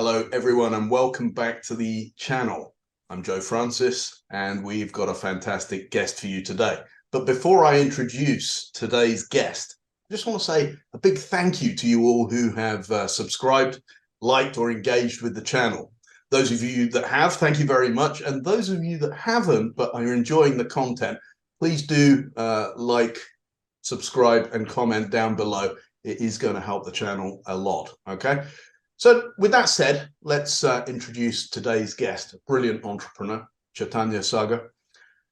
Hello, everyone, and welcome back to the channel. I'm Joe Francis, and we've got a fantastic guest for you today. But before I introduce today's guest, I just want to say a big thank you to you all who have subscribed, liked, or engaged with the channel. Those of you that have, thank you very much. And those of you that haven't, but are enjoying the content, please do like, subscribe, and comment down below. It is going to help the channel a lot, okay? So with that said, let's introduce today's guest, a brilliant entrepreneur, Chaitanya Sagar.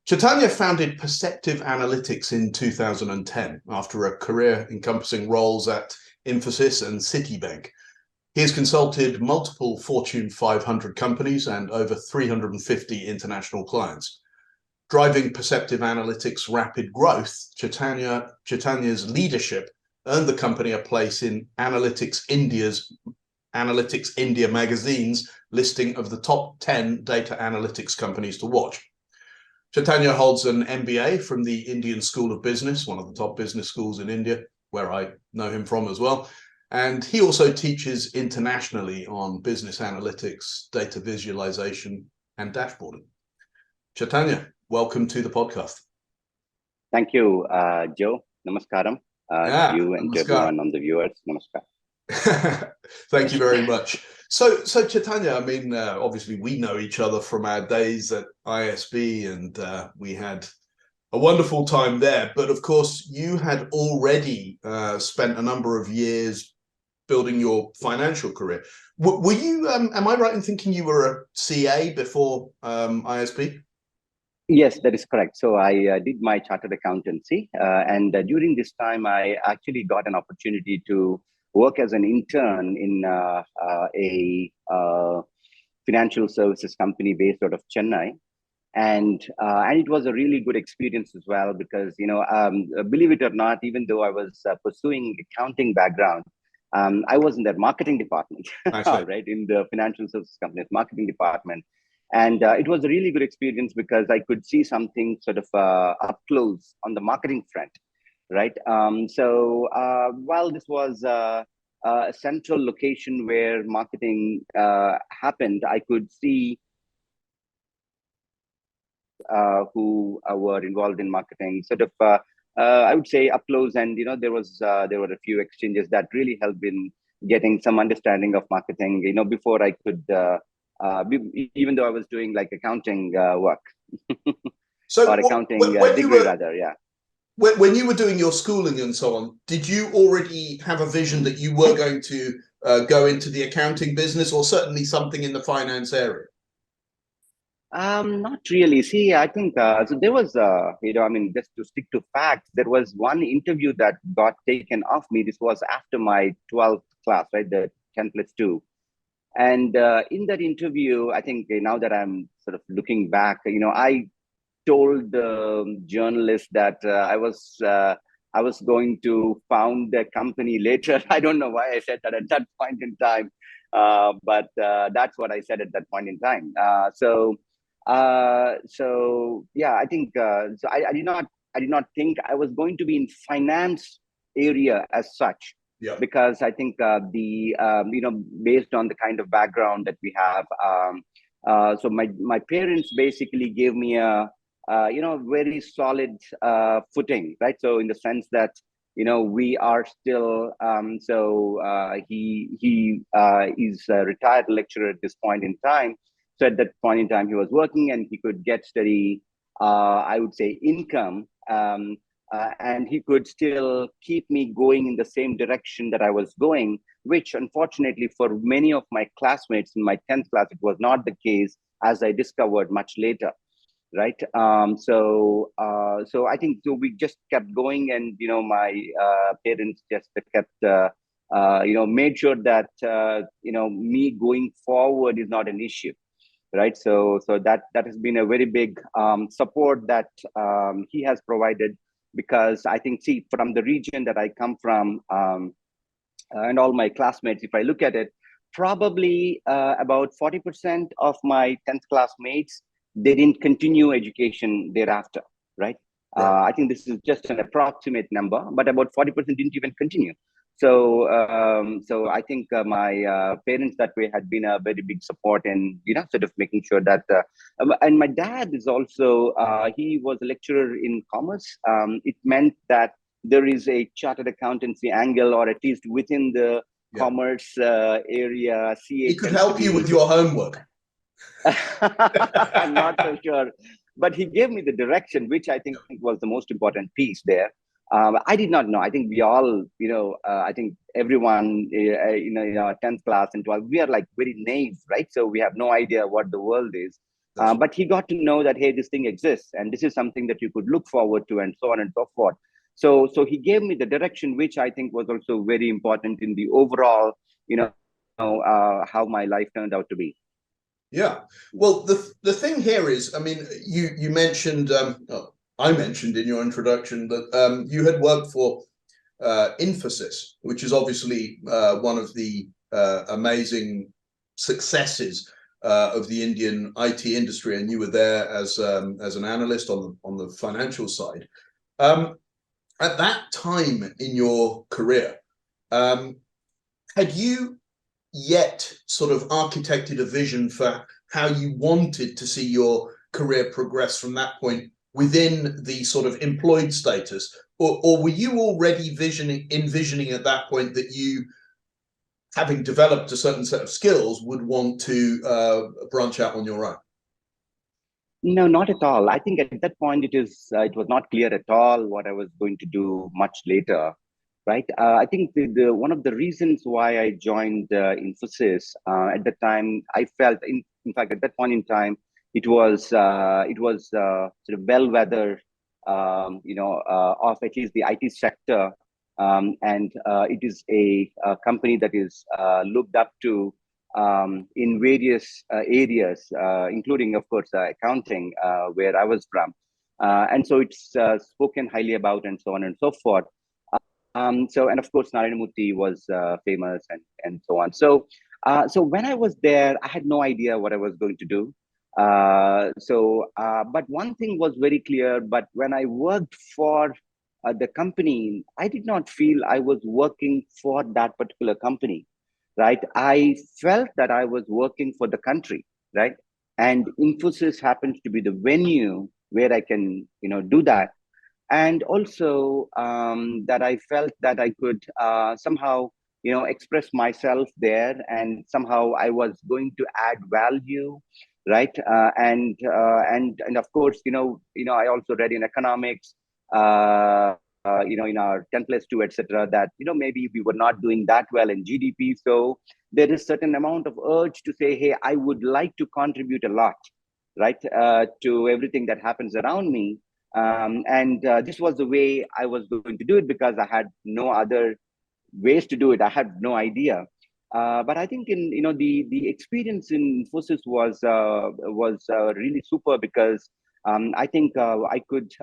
Chaitanya founded Perceptive Analytics in 2010 after a career encompassing roles at Infosys and Citibank. He has consulted multiple Fortune 500 companies and over 350 international clients. Driving Perceptive Analytics' rapid growth, Chaitanya's leadership earned the company a place in Analytics India magazine's listing of the top 10 data analytics companies to watch. Chaitanya holds an MBA from the Indian School of Business, one of the top business schools in India, where I know him from as well. And he also teaches internationally on business analytics, data visualization, and dashboarding. Chaitanya, welcome to the podcast. Thank you, Joe. Namaskaram to you and to everyone on the viewers. Namaskar. Thank you very much. So Chaitanya, I mean, obviously we know each other from our days at ISB, and we had a wonderful time there. But of course, you had already spent a number of years building your financial career. Were you, am I right in thinking you were a CA before ISB? Yes, that is correct. So I did my chartered accountancy, and during this time, I actually got an opportunity to work as an intern in a financial services company based out of Chennai. And it was a really good experience as well, because, you know, believe it or not, even though I was pursuing accounting background, I was in that marketing department, right, in the financial services company's marketing department. And it was a really good experience because I could see something sort of up close on the marketing front, right? So while this was a central location where marketing happened, I could see who were involved in marketing, sort of, I would say, up close. And you know, there were a few exchanges that really helped in getting some understanding of marketing. You know, before I could, even though I was doing like accounting work, so or accounting degree rather, yeah. When you were doing your schooling and so on, did you already have a vision that you were going to go into the accounting business, or certainly something in the finance area? Not really. See, I think so there was, you know, I mean, just to stick to facts, there was one interview that got taken off me. This was after my 12th class, right? The 10+2. And in that interview, I think now that I'm sort of looking back, you know, I told the journalist that I was going to found a company later. I don't know why I said that at that point in time, but that's what I said at that point in time. So yeah, I think so. I did not think I was going to be in finance area as such. Yeah. Because I think you know, based on the kind of background that we have, so my parents basically gave me a you know, very solid footing, right? So in the sense that, you know, we are still he is a retired lecturer at this point in time. So at that point in time, he was working and he could get steady, I would say, income. And he could still keep me going in the same direction that I was going, which unfortunately for many of my classmates in my 10th class, it was not the case, as I discovered much later, right? So I think so we just kept going, and, you know, my parents just kept, you know, made sure that, you know, me going forward is not an issue. Right, so that has been a very big support that he has provided, because I think, see, from the region that I come from, and all my classmates, if I look at it, probably about 40% of my 10th classmates, they didn't continue education thereafter, right? I think this is just an approximate number, but about 40% didn't even continue. So I think my parents that way had been a very big support in, sort of making sure that, and my dad is also, he was a lecturer in commerce. It meant that there is a chartered accountancy angle, or at least within the Yeah. commerce area, CA He could tends to help you with be. your homework. I'm not so sure, but he gave me the direction, which I think was the most important piece there. I did not know. I think we all, I think everyone, in our 10th class and 12th, we are like very naive, right? So we have no idea what the world is. That's But he got to know that, hey, this thing exists, and this is something that you could look forward to, and so on and so forth. So he gave me the direction, which I think was also very important in the overall, how my life turned out to be. Yeah. Well, the thing here is, I mean, you mentioned, I mentioned in your introduction that you had worked for Infosys, which is obviously one of the amazing successes of the Indian IT industry, and you were there as an analyst on the financial side. At that time in your career, had you yet sort of architected a vision for how you wanted to see your career progress from that point within the sort of employed status, or were you already envisioning at that point that you, having developed a certain set of skills, would want to branch out on your own? No, not at all. I think at that point it was not clear at all what I was going to do much later, right? I think the one of the reasons why I joined Infosys at the time, I felt, in fact, at that point in time, it was sort of bellwether, of at least the IT sector, and it is a company that is looked up to in various areas, including, of course, accounting, where I was from. And so it's spoken highly about, and so on and so forth. And of course, Narayana Murthy was famous, and so on. So when I was there, I had no idea what I was going to do. But one thing was very clear. But when I worked for the company, I did not feel I was working for that particular company, right? I felt that I was working for the country, right? And Infosys happens to be the venue where I can, do that. And also that I felt that I could somehow, express myself there, and somehow I was going to add value, right? And of course, I also read in economics, in our 10 plus 2, etc., that, maybe we were not doing that well in GDP. So there is certain amount of urge to say, hey, I would like to contribute a lot, right, to everything that happens around me. And this was the way I was going to do it, because I had no other ways to do it. I had no idea. But I think the experience in Infosys was really super, because I think I could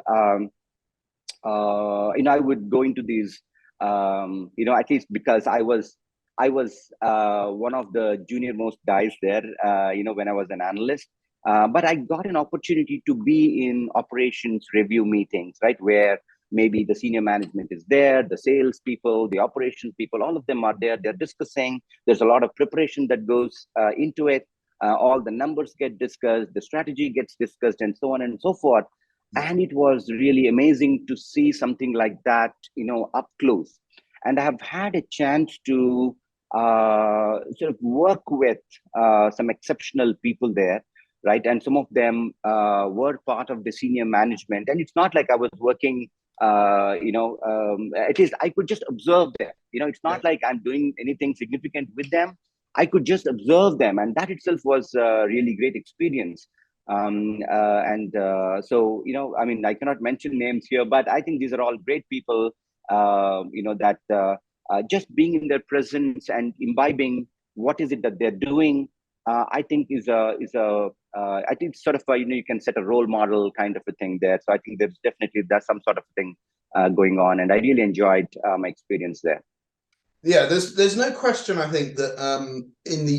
I would go into these at least because I was one of the junior most guys there, when I was an analyst. But I got an opportunity to be in operations review meetings, right, where maybe the senior management is there, the sales people, the operations people, all of them are there. They're discussing. There's a lot of preparation that goes into it. All the numbers get discussed, the strategy gets discussed, and so on and so forth. And it was really amazing to see something like that, up close. And I have had a chance to sort of work with some exceptional people there, right? And some of them were part of the senior management. And it's not like I was working, at least I could just observe them. It's not like I'm doing anything significant with them. I could just observe them. And that itself was a really great experience. So, I mean, I cannot mention names here, but I think these are all great people, that just being in their presence and imbibing what is it that they're doing, I think I think sort of, you can set a role model kind of a thing there. So I think there's some sort of thing going on, and I really enjoyed my experience there. Yeah, there's no question. I think that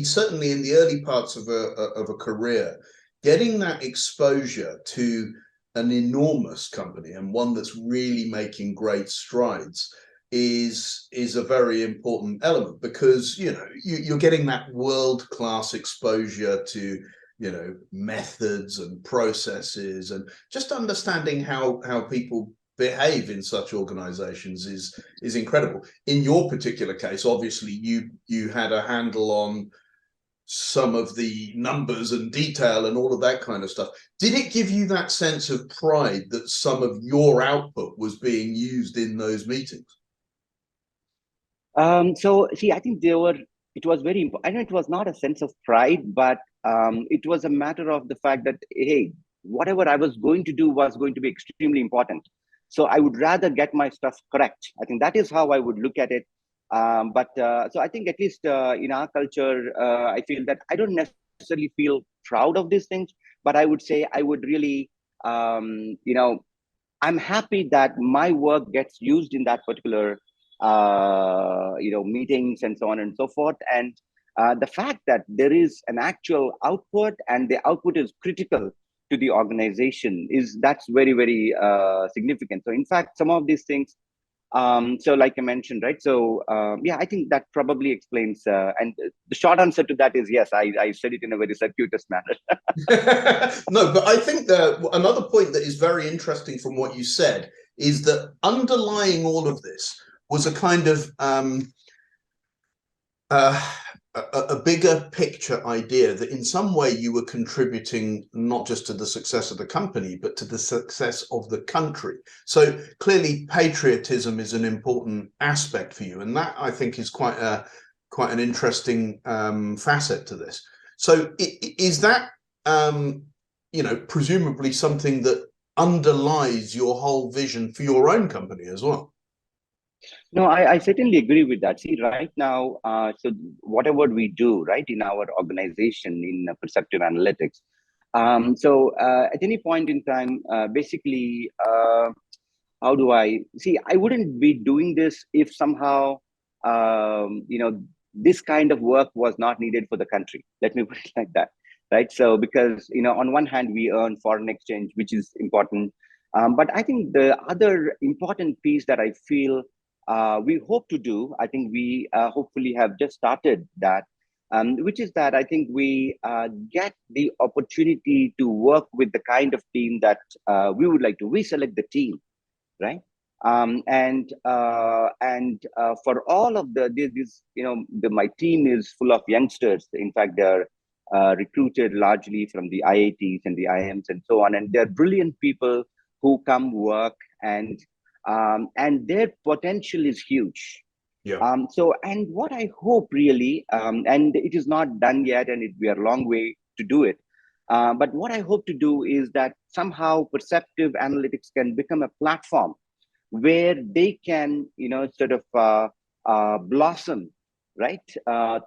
certainly in the early parts of a career, getting that exposure to an enormous company, and one that's really making great strides, is a very important element, because you're getting that world-class exposure to methods and processes, and just understanding how people behave in such organizations is incredible. In your particular case, obviously you had a handle on some of the numbers and detail and all of that kind of stuff. Did it give you that sense of pride that some of your output was being used in those meetings? So see, I think it was very important. I know it was not a sense of pride, but it was a matter of the fact that, hey, whatever I was going to do was going to be extremely important. So I would rather get my stuff correct. I think that is how I would look at it. So I think, at least in our culture, I feel that I don't necessarily feel proud of these things, but I would say I would really, I'm happy that my work gets used in that particular meetings and so on and so forth. And the fact that there is an actual output, and the output is critical to the organization, that's very, very significant. So in fact, some of these things, so like I mentioned, right? So yeah, I think that probably explains, and the short answer to that is yes, I said it in a very circuitous manner. No, but I think that another point that is very interesting from what you said is that underlying all of this was a kind of a bigger picture idea that in some way you were contributing not just to the success of the company, but to the success of the country. So clearly patriotism is an important aspect for you, and that, I think, is quite an interesting facet to this. So is that presumably something that underlies your whole vision for your own company as well? No, I certainly agree with that. See, right now, so whatever we do, right, in our organization in Perceptive Analytics, at any point in time, basically, how do I see? I wouldn't be doing this if somehow, this kind of work was not needed for the country. Let me put it like that, right? So because on one hand we earn foreign exchange, which is important, but I think the other important piece that I feel we hope to do, I think we hopefully have just started that, which is that I think we get the opportunity to work with the kind of team that we would like to. We select the team, right? For all of my team is full of youngsters. In fact, they're recruited largely from the IITs and the IIMs and so on, and they're brilliant people who come work, and their potential is huge. Yeah. And what I hope really, and it is not done yet, and we are a long way to do it. But what I hope to do is that somehow Perceptive Analytics can become a platform where they can, sort of blossom, right,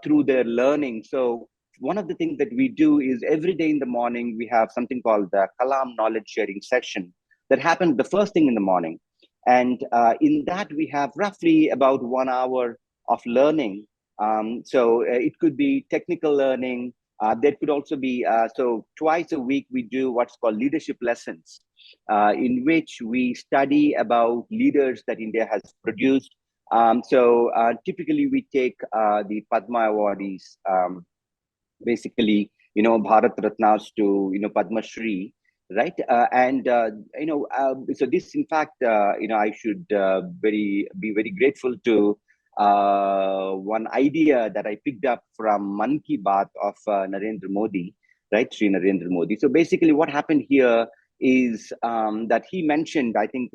through their learning. So one of the things that we do is every day in the morning, we have something called the Kalam knowledge sharing session that happens the first thing in the morning. And in that, we have roughly about 1 hour of learning. It could be technical learning. There could also be, so twice a week, we do what's called leadership lessons, in which we study about leaders that India has produced. Typically, we take the Padma awardees, basically, Bharat Ratnas to, Padma Shri, right? So this, in fact, I should be very grateful to one idea that I picked up from Man Ki Baat of Narendra Modi, right? Sri Narendra Modi. So basically what happened here is that he mentioned, I think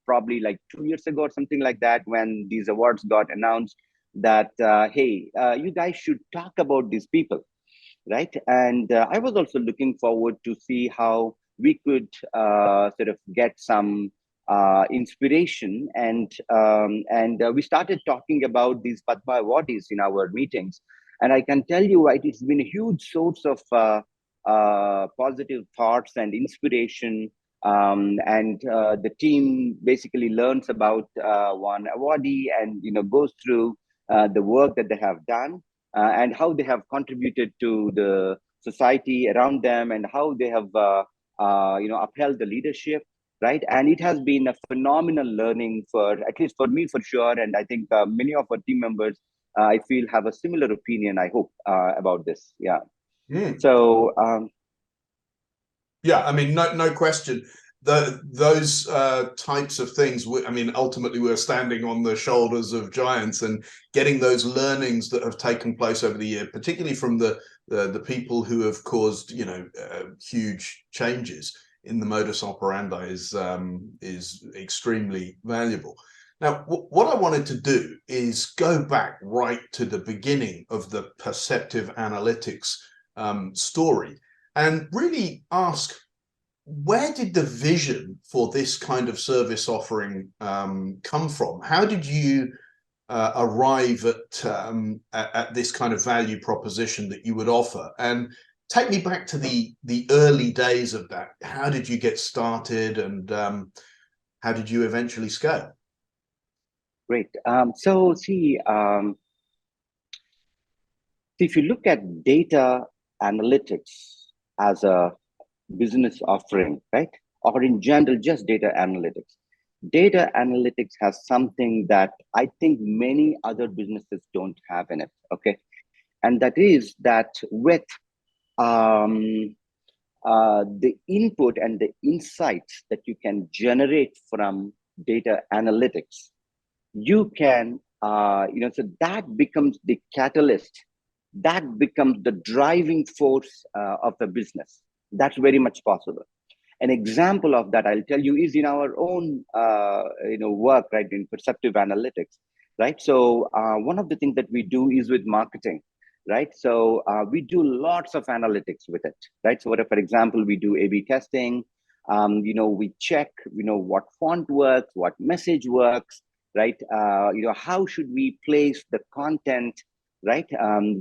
probably like 2 years ago or something like that, when these awards got announced, that, hey, you guys should talk about these people, right? And I was also looking forward to see how we could sort of get some inspiration, and we started talking about these Padma awardees in our meetings. And I can tell you, right, it's been a huge source of positive thoughts and inspiration. And the team basically learns about one awardee, and goes through the work that they have done, and how they have contributed to the society around them, and how they have upheld the leadership. right? And it has been a phenomenal learning for, at least for me, for sure. And I think many of our team members, I feel, have a similar opinion, I hope, about this. Yeah. Mm. So, Yeah, I mean, no question. Those types of things. I mean, ultimately, we're standing on the shoulders of giants, and getting those learnings that have taken place over the year, particularly from the people who have caused, huge changes in the modus operandi, is extremely valuable. Now, what I wanted to do is go back right to the beginning of the Perceptive Analytics story, and really ask, where did the vision for this kind of service offering come from? How did you arrive at this kind of value proposition that you would offer? And take me back to the early days of that. How did you get started, and how did you eventually scale? great. So, see, if you look at data analytics as a business offering, right? Or in general, just data analytics. Data analytics has something that I think many other businesses don't have in it, okay? And that is that with the input and the insights that you can generate from data analytics, you can, so that becomes the catalyst, that becomes the driving force of the business. That's very much possible. An example of that I'll tell you is in our own work, right, in perceptive analytics, right? So one of the things that we do is with marketing, right? So we do lots of analytics with it, right? So for example, we do A/B testing. We check, what font works, what message works, right? How should we place the content, right?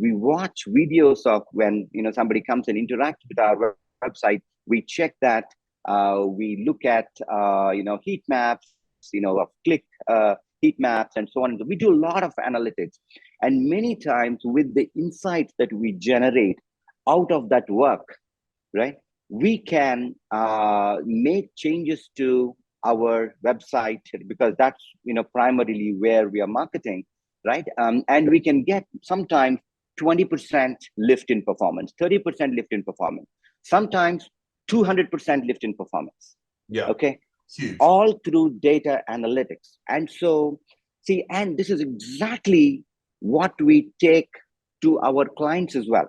We watch videos of when somebody comes and interacts with our website. We check that. We look at heat maps, of click heat maps, and so on. We do a lot of analytics, and many times with the insights that we generate out of that work, right, we can make changes to our website, because that's primarily where we are marketing, right? And we can get sometimes 20% lift in performance, 30% lift in performance, sometimes 200% lift in performance. Yeah, okay, huge. all through data analytics. And so, see, and this is exactly what we take to our clients as well,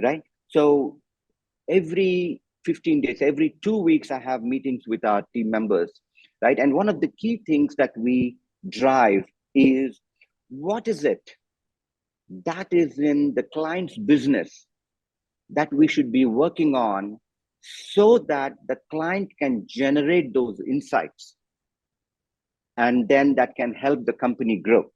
right? So every 15 days, every 2 weeks, I have meetings with our team members, right? And one of the key things that we drive is, what is it that is in the client's business that we should be working on, so that the client can generate those insights, and then that can help the company grow,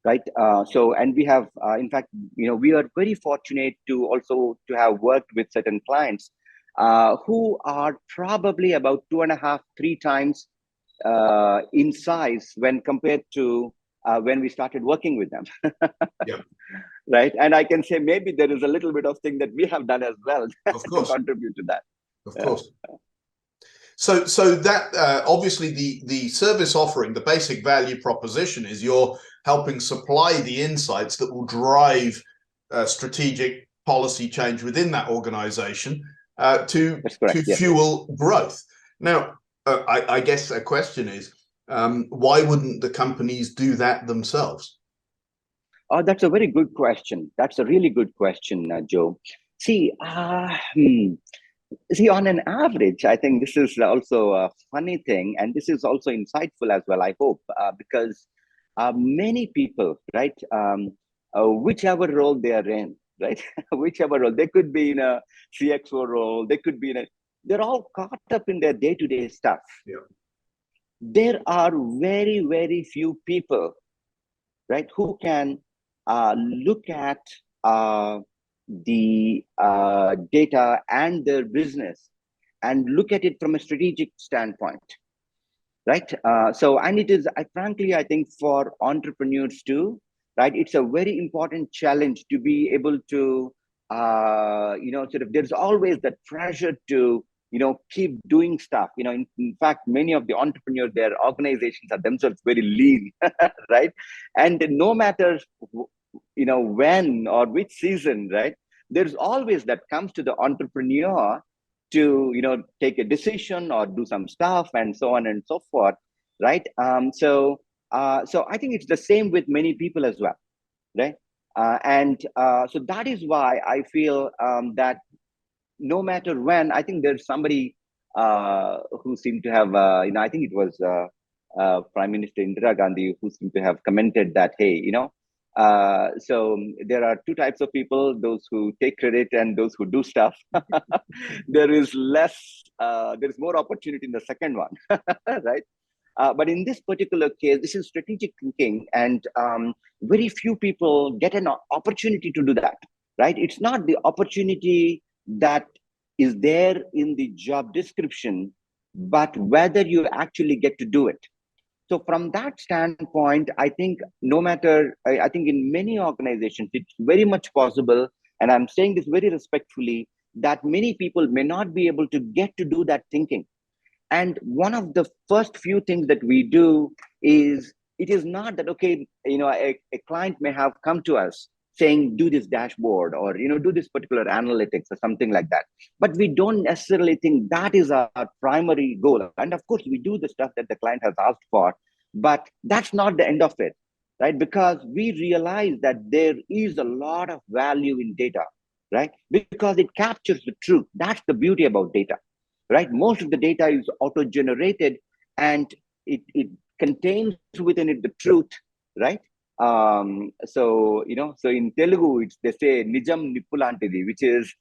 right? And we have, in fact, we are very fortunate to also to have worked with certain clients who are probably about 2.5, 3 times in size when compared to when we started working with them. Yeah, Right? And I can say maybe there is a little bit of thing that we have done as well of to course, contribute to that. of Yeah. course. So that obviously the service offering, the basic value proposition, is you're helping supply the insights that will drive strategic policy change within that organization to That's correct. Yes. fuel growth. Now, I guess a question is, why wouldn't the companies do that themselves? Oh, that's a very good question. That's a really good question, Joe. See, see, on an average, I think this is also a funny thing, and this is also insightful as well, I hope, because many people, right, whichever role they are in, right, whichever role, they could be in a CXO role, they could be in a, they're all caught up in their day-to-day stuff. Yeah. There are very, very few people, right, who can look at the data and their business and look at it from a strategic standpoint, right? And it is, frankly, I think for entrepreneurs too, right, it's a very important challenge to be able to, there's always that pressure to keep doing stuff. In fact, many of the entrepreneurs, their organizations are themselves very lean, right? And no matter when or which season, right? There's always that comes to the entrepreneur to take a decision or do some stuff and so on and so forth, right? So I think it's the same with many people as well, right? And so that is why I feel that no matter when, I think there's somebody who seemed to have, I think it was Prime Minister Indira Gandhi who seemed to have commented that, hey, so there are two types of people: those who take credit and those who do stuff. There is there is more opportunity in the second one, right? But in this particular case, this is strategic thinking, and very few people get an opportunity to do that, right? It's not the opportunity that is there in the job description, but whether you actually get to do it. So from that standpoint, I think no matter, I think in many organizations, it's very much possible, and I'm saying this very respectfully, that many people may not be able to get to do that thinking. And one of the first few things that we do is, it is not that, okay, a client may have come to us saying, do this dashboard, or, do this particular analytics or something like that. But we don't necessarily think that is our primary goal. And of course, we do the stuff that the client has asked for, but that's not the end of it, right? Because we realize that there is a lot of value in data, right? Because it captures the truth. That's the beauty about data, right? Most of the data is auto-generated, and it contains within it the truth, right? So in Telugu, they say Nijam Nippulantidi, which is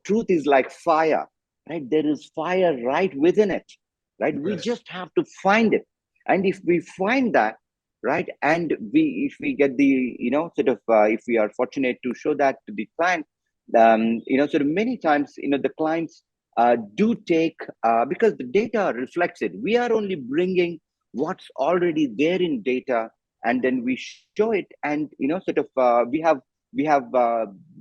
truth is like fire, right? There is fire right within it, right? We just have to find it. And if we find that, right, and if we get the, if we are fortunate to show that to the client, sort of many times, the clients do take, because the data reflects it. We are only bringing what's already there in data, and then we show it, and we have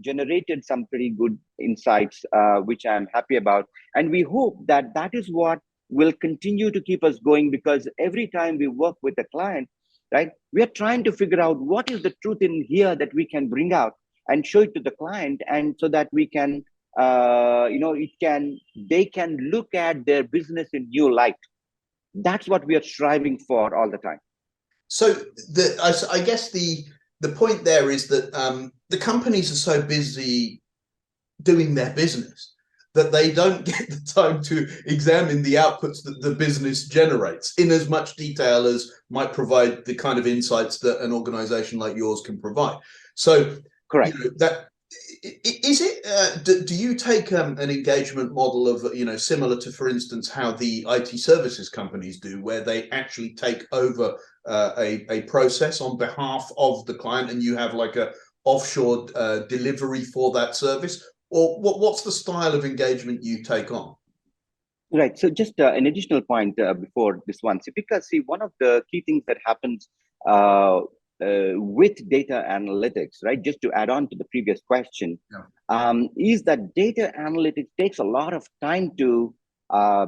generated some pretty good insights, which I'm happy about, and we hope that that is what will continue to keep us going, because every time we work with a client, right, we are trying to figure out what is the truth in here that we can bring out and show it to the client, and so that we can they can look at their business in new light. That's what we are striving for all the time. So I guess the point there is that the companies are so busy doing their business that they don't get the time to examine the outputs that the business generates in as much detail as might provide the kind of insights that an organization like yours can provide. So, correct. That is it. Do you take an engagement model of similar to, for instance, how the IT services companies do, where they actually take over a process on behalf of the client, and you have like a offshore delivery for that service? Or what's the style of engagement you take on? Right. So just an additional point before this one. See, because one of the key things that happens with data analytics, right, just to add on to the previous question, is that data analytics takes a lot of time to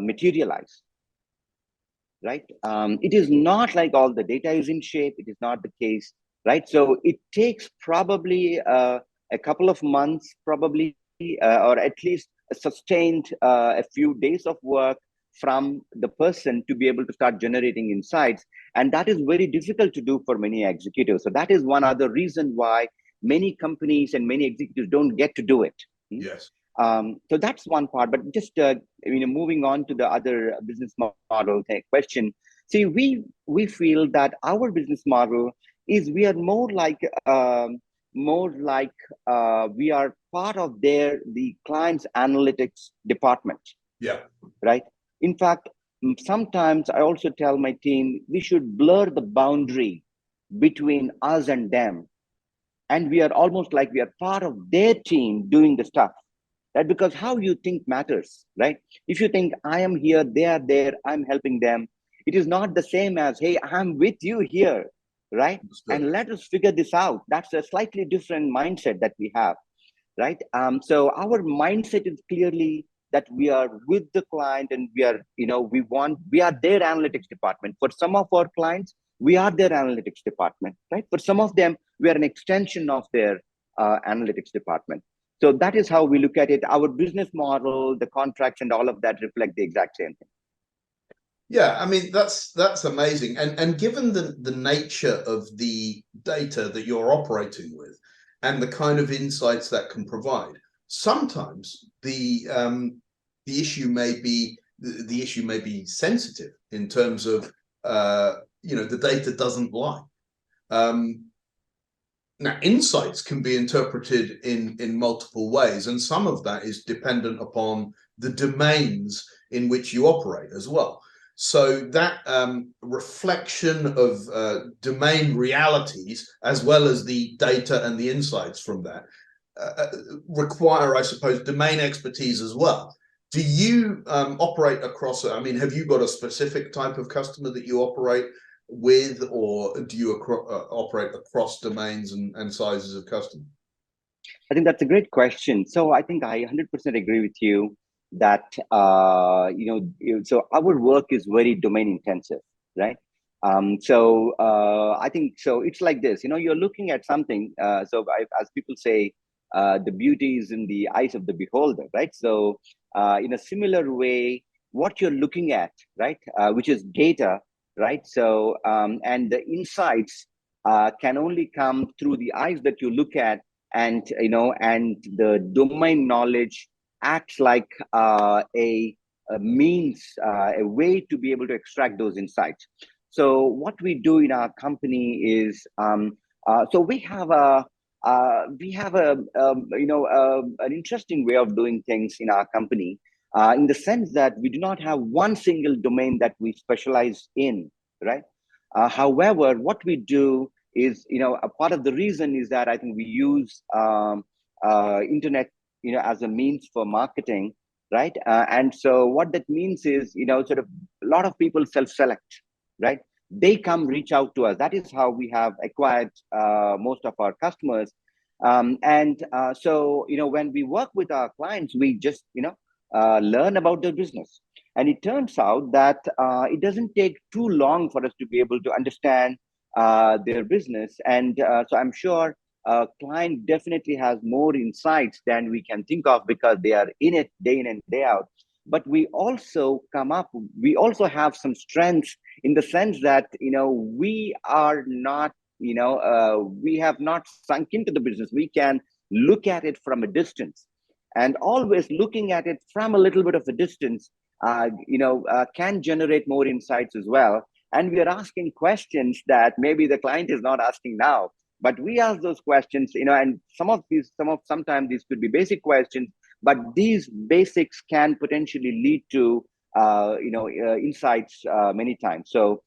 materialize, right? It is not like all the data is in shape. It is not the case, right? So it takes probably a couple of months, probably, or at least sustained a few days of work from the person to be able to start generating insights. And that is very difficult to do for many executives. So that is one other reason why many companies and many executives don't get to do it. Yes. So that's one part. But just moving on to the other business model question. See, we feel that our business model is, we are more like we are part of the client's analytics department. Yeah. Right. In fact, sometimes I also tell my team, we should blur the boundary between us and them. And we are almost like we are part of their team doing the stuff. Right? Because how you think matters, right? If you think I am here, they are there, I'm helping them, it is not the same as, hey, I'm with you here, right? And let us figure this out. That's a slightly different mindset that we have, right? So our mindset is clearly that we are with the client, and we are, we are their analytics department. For some of our clients, we are their analytics department, right? For some of them, we are an extension of their analytics department. So that is how we look at it. Our business model, the contracts, and all of that reflect the exact same thing. Yeah, I mean, that's amazing. And given the nature of the data that you're operating with and the kind of insights that can provide, sometimes the issue may be sensitive in terms of the data doesn't lie. Now, insights can be interpreted in multiple ways, and some of that is dependent upon the domains in which you operate as well. So that reflection of domain realities, as well as the data and the insights from that, require, I suppose, domain expertise as well. Do you operate across, I mean, have you got a specific type of customer that you operate with, or do you operate across domains and sizes of customer? I think that's a great question. So I think I 100% agree with you that, so our work is very domain intensive, right? I think, so it's like this, you're looking at something. As people say, the beauty is in the eyes of the beholder, right? So in a similar way, what you're looking at, right, which is data, right? So, and the insights can only come through the eyes that you look at, and the domain knowledge acts like a means, a way to be able to extract those insights. So what we do in our company is, so we have an interesting way of doing things in our company, in the sense that we do not have one single domain that we specialize in, right? However, what we do is, a part of the reason is that I think we use internet, as a means for marketing, right? And so what that means is, sort of a lot of people self-select, right? They come reach out to us. That is how we have acquired most of our customers. So, when we work with our clients, we just, learn about their business. And it turns out that it doesn't take too long for us to be able to understand their business. And so I'm sure a client definitely has more insights than we can think of, because they are in it day in and day out. But we also have some strengths, in the sense that, we are not, we have not sunk into the business. We can look at it from a distance, and always looking at it from a little bit of a distance, can generate more insights as well. And we are asking questions that maybe the client is not asking now, but we ask those questions, and sometimes these could be basic questions, but these basics can potentially lead to, insights many times. So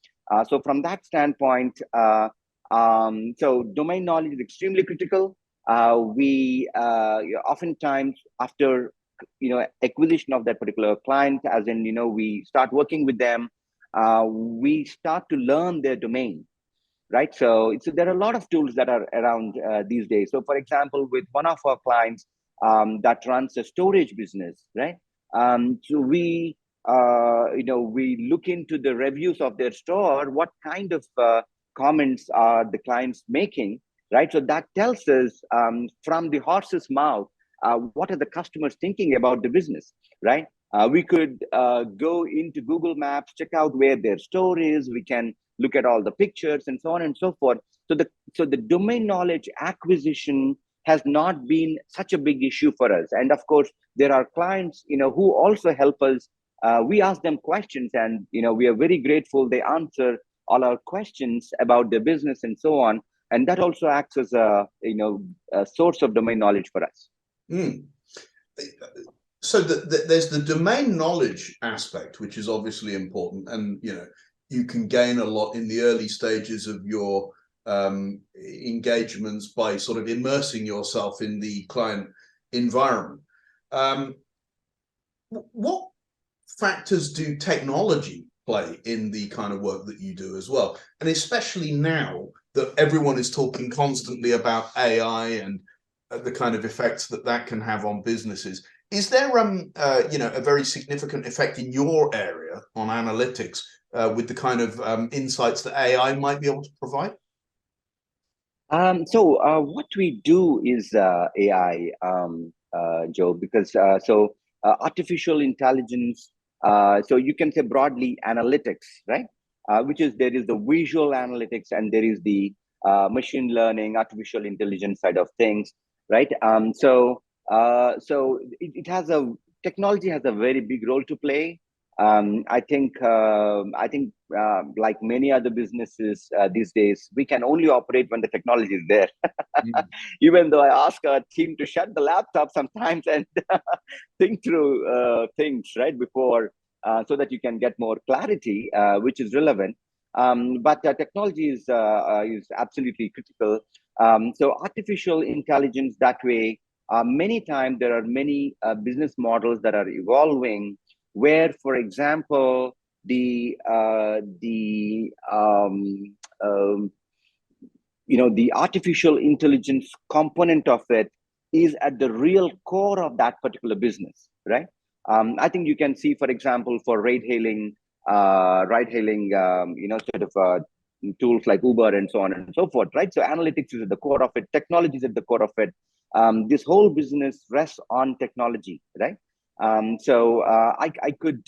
from that standpoint, so domain knowledge is extremely critical. We oftentimes, after acquisition of that particular client, as in, we start working with them, we start to learn their domain, right? So there are a lot of tools that are around these days. So for example, with one of our clients that runs a storage business, right? So we look into the reviews of their store, what kind of comments are the clients making, right? So that tells us, from the horse's mouth, what are the customers thinking about the business, right? We could go into Google Maps, check out where their store is. We can look at all the pictures and so on and so forth. So the domain knowledge acquisition has not been such a big issue for us. And of course, there are clients, who also help us. We ask them questions, and we are very grateful they answer all our questions about their business and so on. And that also acts as a source of domain knowledge for us. Mm. So there's the domain knowledge aspect, which is obviously important, and you can gain a lot in the early stages of your engagements by sort of immersing yourself in the client environment. What factors do technology play in the kind of work that you do as well? And especially now that everyone is talking constantly about AI and the kind of effects that can have on businesses. Is there a very significant effect in your area on analytics with the kind of insights that AI might be able to provide? What we do is AI, Joe, because artificial intelligence. So you can say broadly analytics, right? Which is there is the visual analytics and there is the machine learning, artificial intelligence side of things, right? It has a technology has a very big role to play. I think like many other businesses these days, we can only operate when the technology is there. Mm. Even though I ask our team to shut the laptop sometimes and think through things right before, so that you can get more clarity, which is relevant. But technology is absolutely critical. So artificial intelligence that way. Many times there are many business models that are evolving where, for example, the the artificial intelligence component of it is at the real core of that particular business, right? I think you can see, for example, for ride hailing, tools like Uber and so on and so forth, right? So analytics is at the core of it, technology is at the core of it. This whole business rests on technology, right? I could,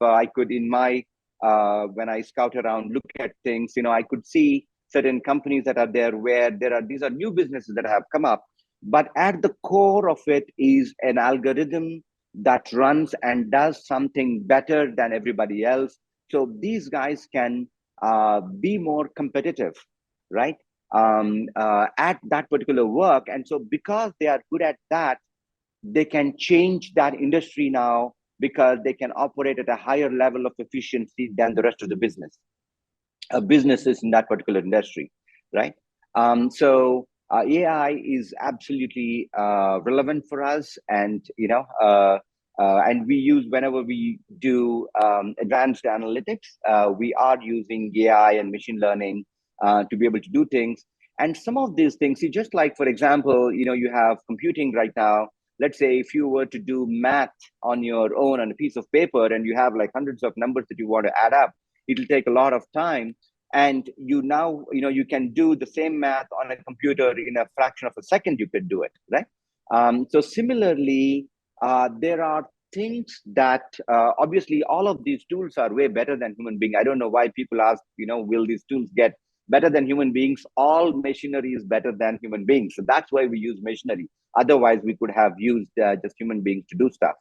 I could in my when I scout around, look at things, I could see certain companies that are there where these are new businesses that have come up, but at the core of it is an algorithm that runs and does something better than everybody else. So these guys can be more competitive, right? At that particular work. And so because they are good at that, they can change that industry now because they can operate at a higher level of efficiency than the rest of the businesses in that particular industry, right? AI is absolutely relevant for us, and and we use whenever we do advanced analytics, we are using AI and machine learning to be able to do things. And some of these things, see, just like for example, you have computing right now. Let's say if you were to do math on your own on a piece of paper, and you have like hundreds of numbers that you want to add up, it'll take a lot of time. And you can do the same math on a computer in a fraction of a second. You could do it, right? So similarly, there are things that obviously all of these tools are way better than human being. I don't know why people ask, will these tools get better than human beings? All machinery is better than human beings, so that's why we use machinery. Otherwise we could have used just human beings to do stuff,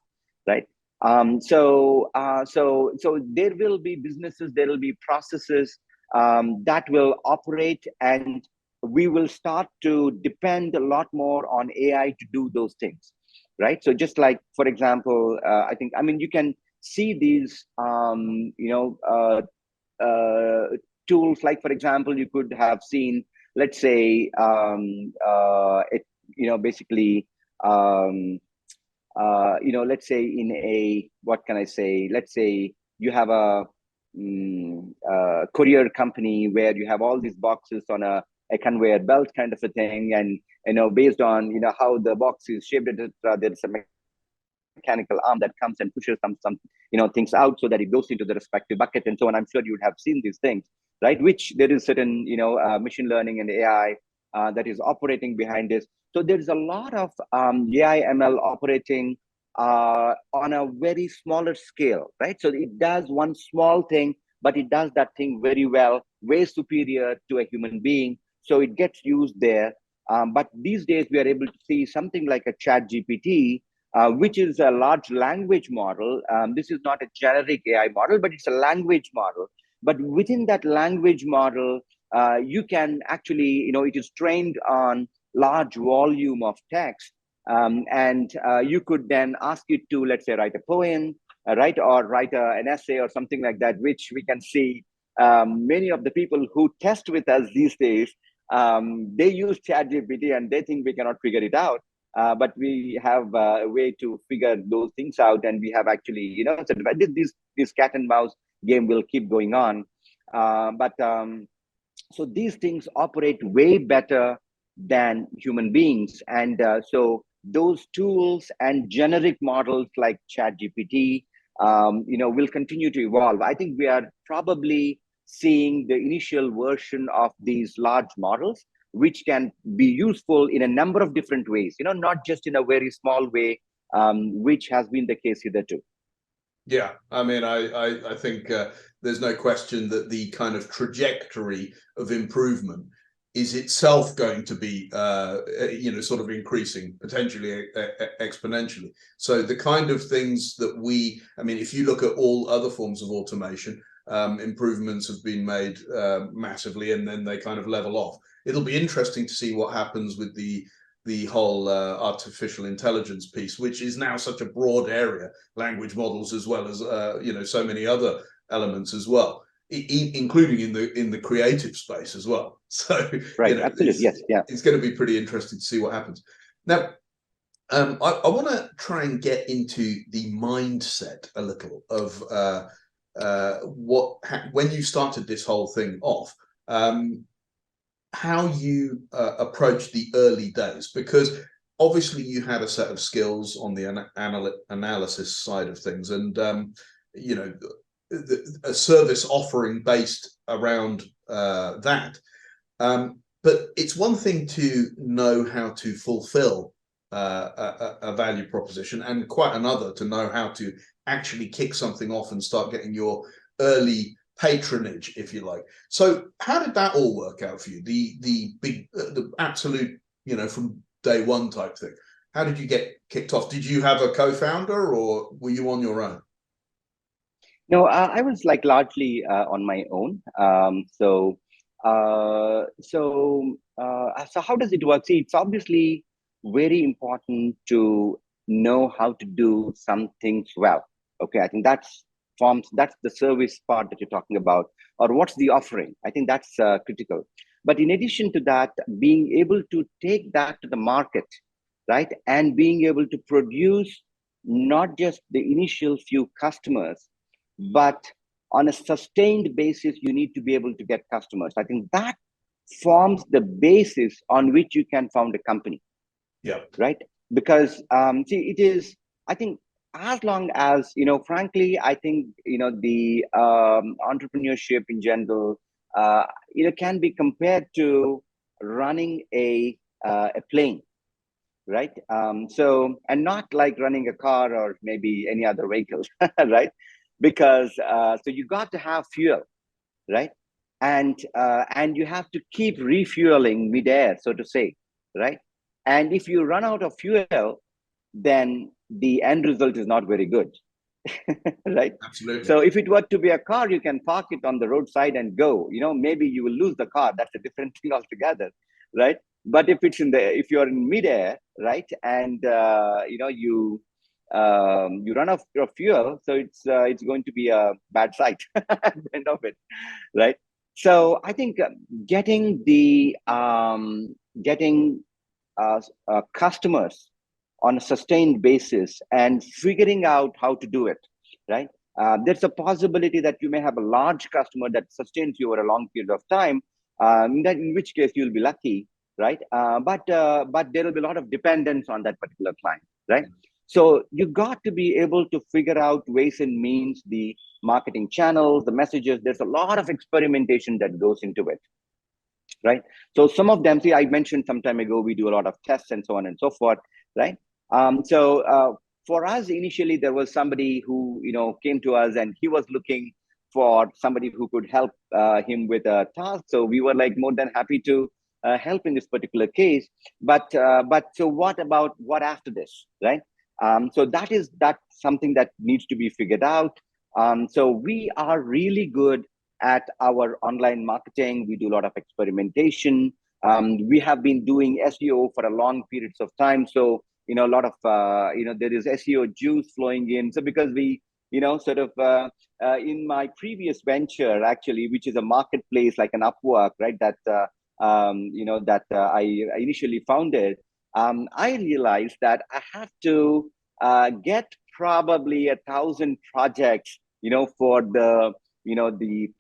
right? So there will be businesses, there will be processes that will operate, and we will start to depend a lot more on AI to do those things, right? So just like, for example, I mean, you can see these, tools like, for example, you could have seen, let's say, basically, let's say in a, what can I say? Let's say you have a courier company where you have all these boxes on a conveyor belt kind of a thing, and based on how the box is shaped, there's a mechanical arm that comes and pushes some things out so that it goes into the respective bucket and so on. I'm sure you would have seen these things, right? Which there is certain machine learning and AI that is operating behind this. So there's a lot of AI ML operating on a very smaller scale, right? So it does one small thing, but it does that thing very well, way superior to a human being. So it gets used there. But these days we are able to see something like a chat GPT, which is a large language model. This is not a generic AI model, but it's a language model. But within that language model, you can actually, it is trained on large volume of text. And you could then ask it to, let's say, write a poem, right, or write an essay or something like that, which we can see many of the people who test with us these days, they use ChatGPT and they think we cannot figure it out. But we have a way to figure those things out, and we have actually, so this cat and mouse game will keep going on. So these things operate way better than human beings, and so those tools and generic models like ChatGPT, will continue to evolve. I think we are probably seeing the initial version of these large models, which can be useful in a number of different ways, not just in a very small way, which has been the case hitherto. Yeah, I mean, I think there's no question that the kind of trajectory of improvement is itself going to be, sort of increasing, potentially exponentially. So the kind of things that if you look at all other forms of automation, improvements have been made massively, and then they kind of level off. It'll be interesting to see what happens with the whole artificial intelligence piece, which is now such a broad area, language models as well as so many other elements as well, including in the creative space as well. So right, absolutely, yes, yeah, it's going to be pretty interesting to see what happens. Now, I want to try and get into the mindset a little of when you started this whole thing off. How you approach the early days, because obviously you had a set of skills on the analysis side of things, and a service offering based around that. But it's one thing to know how to fulfill a value proposition, and quite another to know how to actually kick something off and start getting your early patronage, if you like. So how did that all work out for you? The big, the absolute, from day one type thing. How did you get kicked off? Did you have a co-founder, or were you on your own? No, I was like largely on my own. So how does it work? See, it's obviously very important to know how to do some things well. Okay, I think that's the service part that you're talking about, or what's the offering. I think that's critical. But in addition to that, being able to take that to the market, right, and being able to produce not just the initial few customers, but on a sustained basis, you need to be able to get customers. I think that forms the basis on which you can found a company. Yeah. Right. Because see, it is, I think, as long as, frankly, I think, the entrepreneurship in general, can be compared to running a plane. Right. And not like running a car or maybe any other vehicle. Right. Because so you got to have fuel, right? And you have to keep refueling midair, so to say, right? And if you run out of fuel, then the end result is not very good. Right? Absolutely. So if it were to be a car, you can park it on the roadside and go. Maybe you will lose the car. That's a different thing altogether, right? But if you're in midair, right, and you run out of fuel, so it's going to be a bad sight at the end of it, right? So I think getting customers on a sustained basis and figuring out how to do it, right? There's a possibility that you may have a large customer that sustains you over a long period of time, in which case you'll be lucky, right? But there will be a lot of dependence on that particular client, right? So you got to be able to figure out ways and means, the marketing channels, the messages. There's a lot of experimentation that goes into it, right? So some of them, see, I mentioned some time ago, we do a lot of tests and so on and so forth, right? For us, initially, there was somebody who, came to us and he was looking for somebody who could help him with a task. So we were like more than happy to help in this particular case. But so what after this, right? So that's something that needs to be figured out. So we are really good at our online marketing. We do a lot of experimentation. We have been doing SEO for a long periods of time. So, a lot of, there is SEO juice flowing in. So because we, in my previous venture, actually, which is a marketplace like an Upwork, right, that I initially founded, I realized that I have to get probably 1,000 projects, for the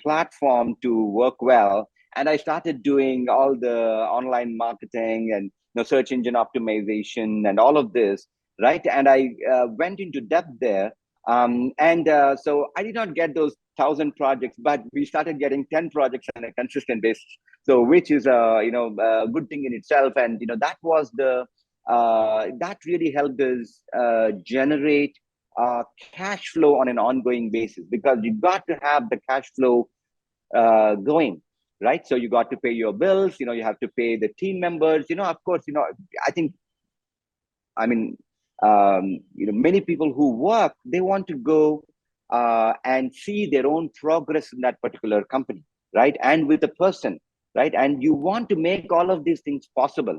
platform to work well. And I started doing all the online marketing and search engine optimization and all of this, right? And I went into depth there. So I did not get those 1,000 projects, but we started getting 10 projects on a consistent basis. So which is a good thing in itself. And that was that really helped us generate cash flow on an ongoing basis, because you got to have the cash flow going, right? So you got to pay your bills, you have to pay the team members, of course, I think, I mean, many people who work, they want to go and see their own progress in that particular company, right? And with the person, right? And you want to make all of these things possible,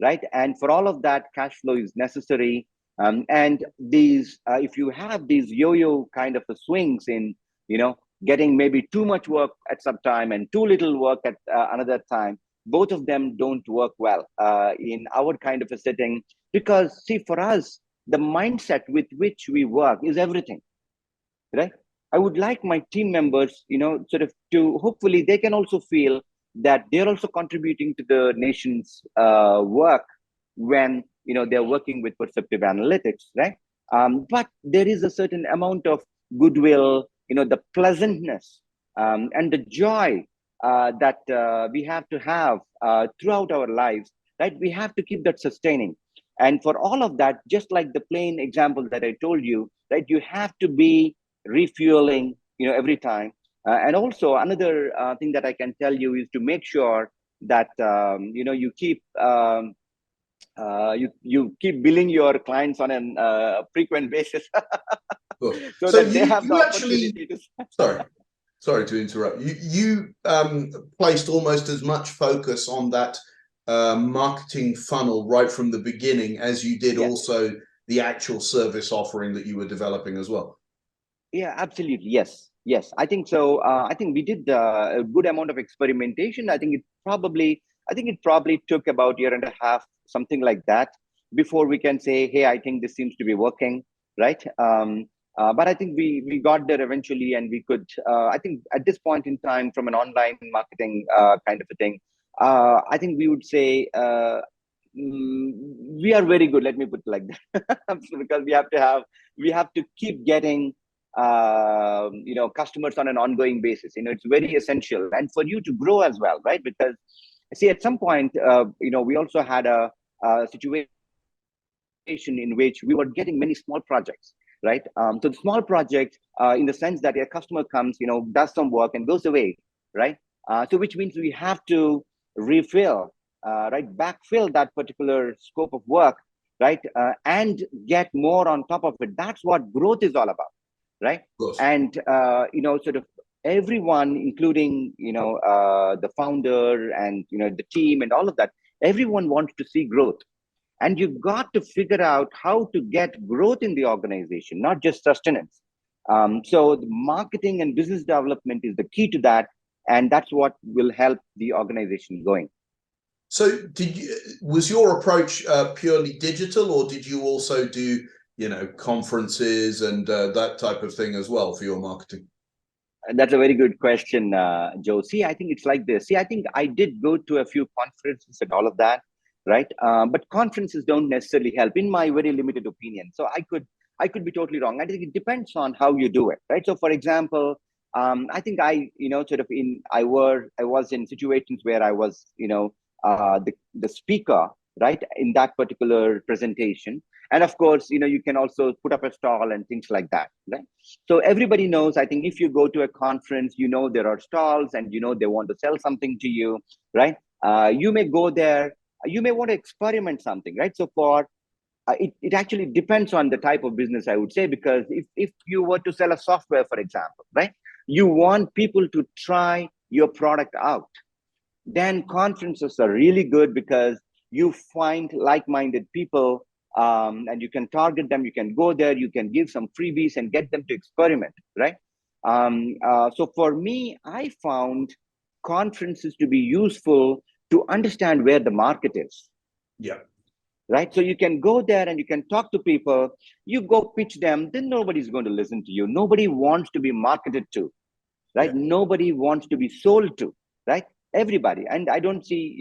right? And for all of that, cash flow is necessary. And these, if you have these yo-yo kind of swings in, getting maybe too much work at some time and too little work at another time, both of them don't work well in our kind of a setting. Because see, for us, the mindset with which we work is everything, right? I would like my team members, sort of to hopefully they can also feel that they're also contributing to the nation's work when they're working with Perceptive Analytics, right? But there is a certain amount of goodwill, the pleasantness and the joy that we have to have throughout our lives, right? We have to keep that sustaining. And for all of that, just like the plane example that I told you, right, you have to be refueling, every time. And also another thing that I can tell you is to make sure that you keep you keep billing your clients on a frequent basis, so that they have the opportunity to. Sorry to interrupt. You placed almost as much focus on that marketing funnel right from the beginning as you did also the actual service offering that you were developing as well. Yeah, absolutely. Yes, I think so. I think we did a good amount of experimentation. I think it probably took about a year and a half, something like that, before we can say, hey, I think this seems to be working, right? But I think we got there eventually, and we could. I think at this point in time, from an online marketing kind of a thing, I think we would say we are very good. Let me put it like that, because we have to keep getting customers on an ongoing basis. It's very essential, and for you to grow as well, right? Because see, at some point, we also had a situation in which we were getting many small projects, right? So the small project, in the sense that a customer comes, does some work and goes away, right? So which means we have to refill, right, backfill that particular scope of work, right, and get more on top of it. That's what growth is all about, right? And sort of everyone, including the founder and the team and all of that, everyone wants to see growth. And you've got to figure out how to get growth in the organization, not just sustenance. So the marketing and business development is the key to that, and that's what will help the organization going. So was your approach purely digital, or did you also do conferences and that type of thing as well for your marketing? That's a very good question, Joe. See, I think it's like this. See, I think I did go to a few conferences and all of that, right? But conferences don't necessarily help, in my very limited opinion. So I could be totally wrong. I think it depends on how you do it, right? So, for example, I think I was in situations where I was, the speaker, right, in that particular presentation. And of course, you can also put up a stall and things like that, right? So everybody knows, I think, if you go to a conference, there are stalls and, they want to sell something to you, right? You may go there, you may want to experiment something, right? So it actually depends on the type of business, I would say, because if you were to sell a software, for example, right, you want people to try your product out, then conferences are really good, because you find like-minded people, and you can target them. You can go there, you can give some freebies and get them to experiment, right? So for me, I found conferences to be useful to understand where the market is. Yeah. Right. So you can go there and you can talk to people, you go pitch them, then nobody's going to listen to you. Nobody wants to be marketed to, right? Yeah. Nobody wants to be sold to, right? everybody. And I don't see,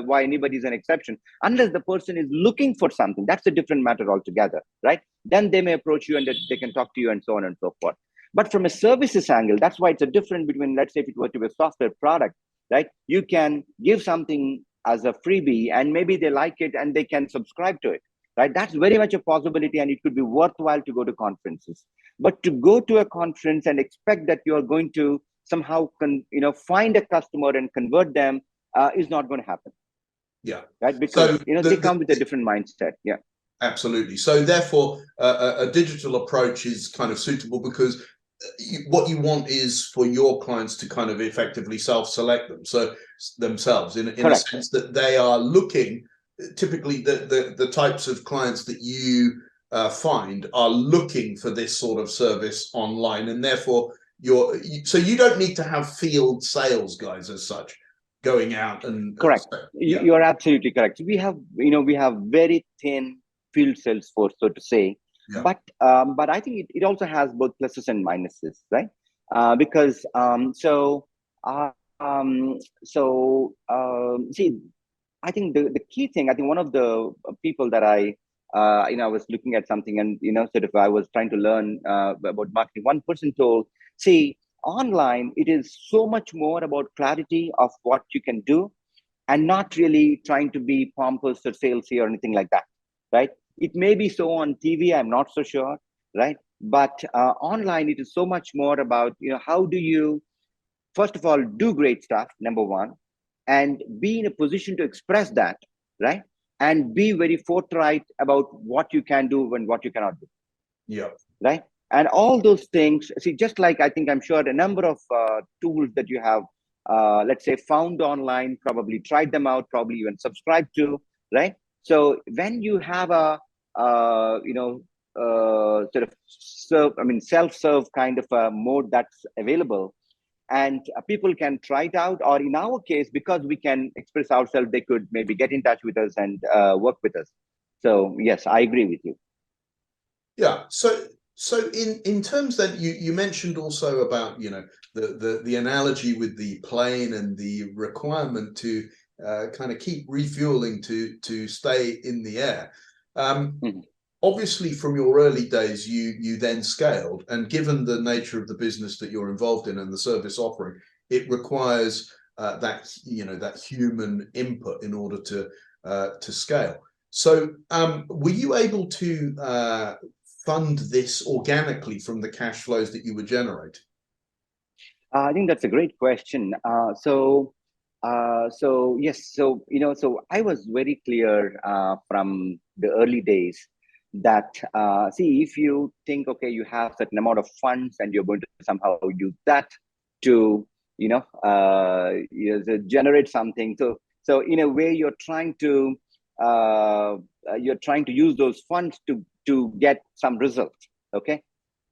why anybody is an exception, unless the person is looking for something. That's a different matter altogether, right? Then they may approach you and they can talk to you and so on and so forth. But from a services angle, that's why it's a different between, let's say, if it were to be a software product, right? You can give something as a freebie and maybe they like it and they can subscribe to it, right? That's very much a possibility, and it could be worthwhile to go to conferences. But to go to a conference and expect that you are going to somehow find a customer and convert them is not going to happen. Yeah. Right. Because, So they come with a different mindset. Yeah. absolutely. So therefore, a digital approach is kind of suitable because what you want is for your clients to kind of effectively self-select themselves in a Correct. sense that they are looking. Typically, the types of clients that you find are looking for this sort of service online, and therefore so you don't need to have field sales guys as such going out and correct. Yeah. You're absolutely correct. We have very thin field sales force, so to say. Yeah. But I think it also has both pluses and minuses, right? Because see, I think the key thing, I think one of the people that I was looking at something and, sort of I was trying to learn about marketing. One person told, see, online, it is so much more about clarity of what you can do and not really trying to be pompous or salesy or anything like that, right? It may be so on TV, I'm not so sure, right? But online, it is so much more about, how do you, first of all, do great stuff, number one, and be in a position to express that, right? And be very forthright about what you can do and what you cannot do. Yeah. Right. And all those things, see, just like I'm sure a number of tools that you have, let's say, found online, probably tried them out, probably even subscribed to, right? So when you have a, sort of self-serve kind of a mode that's available, and people can try it out, or in our case, because we can express ourselves, they could maybe get in touch with us and work with us. So yes, I agree with you. Yeah. So in terms that you mentioned also about the analogy with the plane and the requirement to kind of keep refueling to stay in the air. Mhm. Obviously, from your early days, you then scaled, and given the nature of the business that you're involved in and the service offering, it requires that human input in order to scale. So, were you able to fund this organically from the cash flows that you would generate? I think that's a great question. So yes, so I was very clear from the early days that see, if you think, okay, you have certain amount of funds and you're going to somehow use that to generate something. So in a way, you're trying to use those funds to get some results. Okay.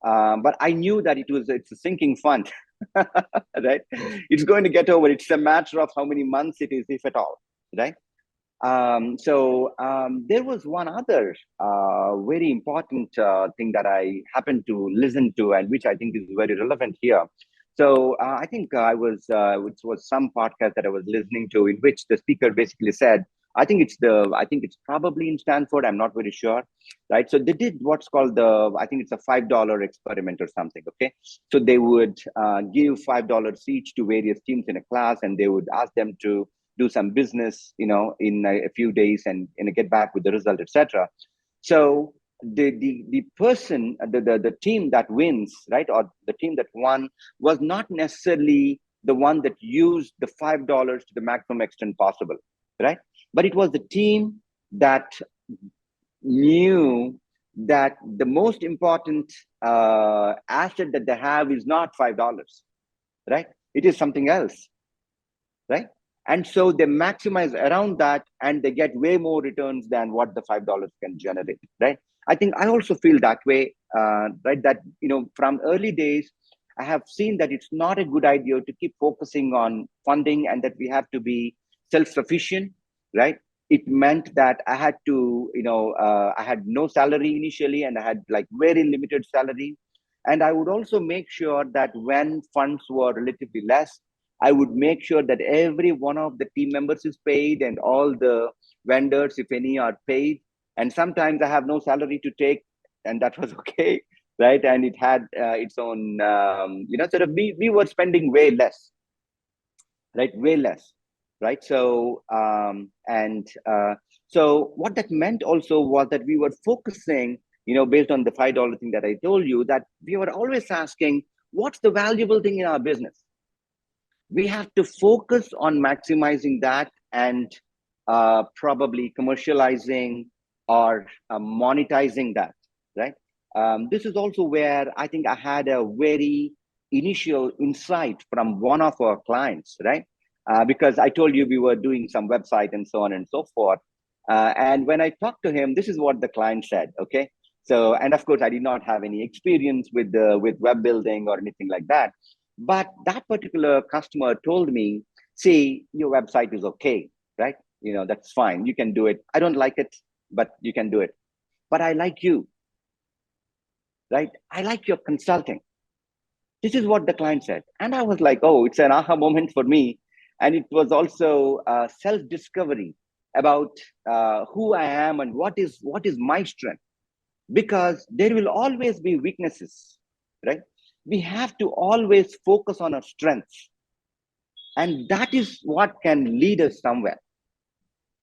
But I knew that it's a sinking fund, right? It's going to get over. It's a matter of how many months it is, if at all, right? There was one other very important thing that I happened to listen to, and which I think is very relevant here. So I think it was some podcast that I was listening to, in which the speaker basically said, I think it's probably in Stanford. I'm not very sure, right? So they did what's called I think it's a $5 experiment or something. Okay, so they would give $5 each to various teams in a class, and they would ask them to do some business, in a few days, and get back with the result, etc. So the person, the team that wins, right, or the team that won, was not necessarily the one that used the $5 to the maximum extent possible, right? But it was the team that knew that the most important asset that they have is not $5, right? It is something else, right? And so they maximize around that, and they get way more returns than what the $5 can generate, right? I think I also feel that way, right? That, from early days, I have seen that it's not a good idea to keep focusing on funding, and that we have to be self-sufficient, right? It meant that I had to, I had no salary initially, and I had like very limited salary. And I would also make sure that when funds were relatively less, I would make sure that every one of the team members is paid and all the vendors, if any, are paid. And sometimes I have no salary to take, and that was okay, right? And it had its own, sort of, we were spending way less, right? Way less, right? So, so what that meant also was that we were focusing, based on the $5 thing that I told you, that we were always asking, what's the valuable thing in our business? We have to focus on maximizing that and probably commercializing or monetizing that, right? This is also where I think I had a very initial insight from one of our clients, right? Because I told you we were doing some website and so on and so forth. And when I talked to him, this is what the client said, okay? So, and of course, I did not have any experience with web building or anything like that. But that particular customer told me, see, your website is okay, right? That's fine. You can do it. I don't like it, but you can do it. But I like you, right? I like your consulting. This is what the client said. And I was like, oh, it's an aha moment for me. And it was also self-discovery about who I am and what is my strength. Because there will always be weaknesses, right? We have to always focus on our strengths. And that is what can lead us somewhere.